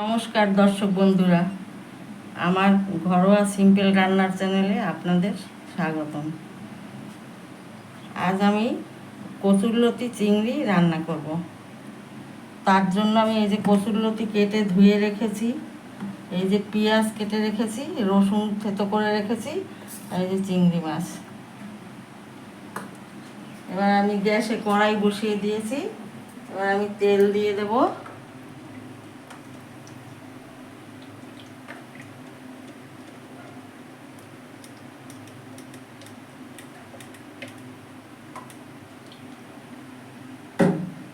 নমস্কার দর্শক বন্ধুরা, আমার ঘরোয়া সিম্পল রান্নার চ্যানেলে আপনাদের স্বাগতম। আজ আমি কচুরলতি চিংড়ি রান্না করব। তার জন্য আমি এই যে কচুরলতি কেটে ধুয়ে রেখেছি, এই যে পেঁয়াজ কেটে রেখেছি, রসুন থেতো করে রেখেছি, আর এই যে চিংড়ি মাছ। এবার আমি গ্যাসে কড়াই বসিয়ে দিয়েছি। এবার আমি তেল দিয়ে দেবো।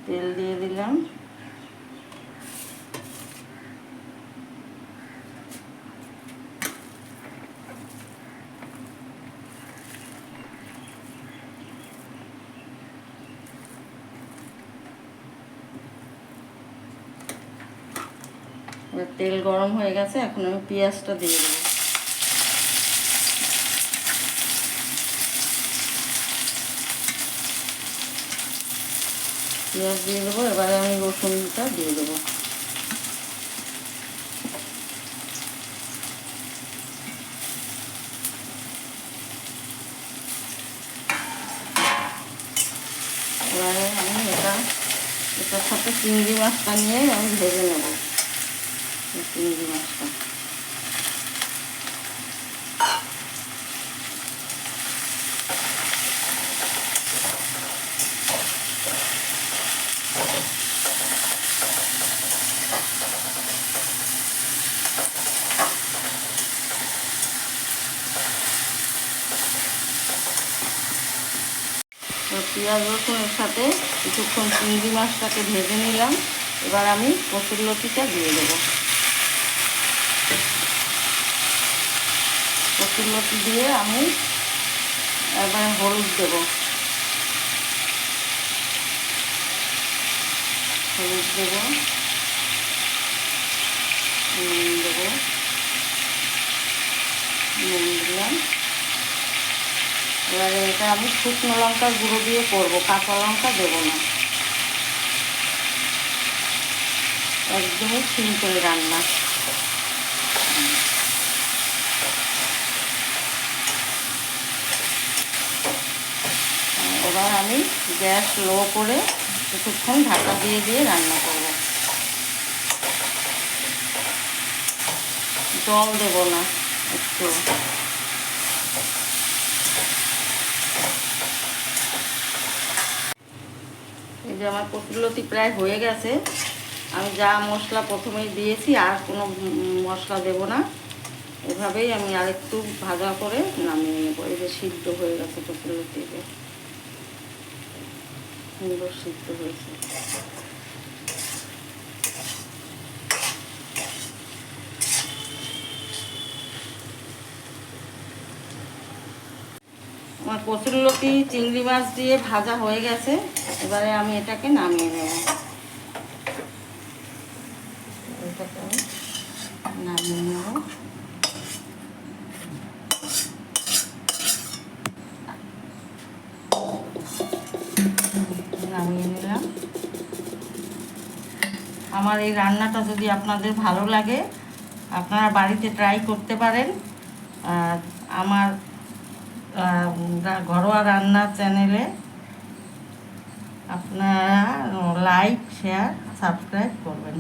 তেল দিয়ে দিলাম। এবার তেল গরম হয়ে গেছে, এখন আমি পেঁয়াজটা দিয়ে দেবো। পেঁয়াজ দিয়ে দেবো। এবারে আমি রসুনটা দিয়ে দেবো। এবারে আমি এটার সাথে চিংড়ি মাছটা নিয়ে আমি ভেজে নেব। চিংড়ি মাছটা পেঁয়াজ রসুনের সাথে কিছুক্ষণ চিংড়ি মাছটাকে ভেজে নিলাম। এবার আমি কচুরলতিটা দিয়ে দেবো। কচুরলতি দিয়ে আমি এবার হলুদ দেবো। হলুদ দেবো, নুন দেবো, নুন দিলাম। এবারে এটা আমি শুকনো লঙ্কার গুঁড়ো দিয়ে করবো, কাঁচা লঙ্কা দেবো না। একদমই সিম্পল রান্না। এবার আমি গ্যাস লো করে কিছুক্ষণ ঢাকা দিয়ে দিয়ে রান্না করব। জল দেব না একটু। এই যে আমার কচুরলতি প্রায় হয়ে গেছে। আমি যা মশলা প্রথমেই দিয়েছি, আর কোনো মশলা দেব না। এভাবেই আমি আরেকটু ভাজা করে নামিয়ে নেব। এই যে সিদ্ধ হয়ে গেছে কচুরলতিতে, সুন্দর সিদ্ধ হয়েছে। আমার কচুরলতি চিংড়ি মাছ দিয়ে ভাজা হয়ে গেছে। এবারে আমি এটাকে নামিয়ে নেব। এটাকে নামিয়ে নেব। নামিয়ে নিলাম। আমার এই রান্নাটা যদি আপনাদের ভালো লাগে, আপনারা বাড়িতে ট্রাই করতে পারেন। আর আমার ঘরোয়া রান্না চ্যানেলে আপনারা লাইক, শেয়ার, সাবস্ক্রাইব করবেন।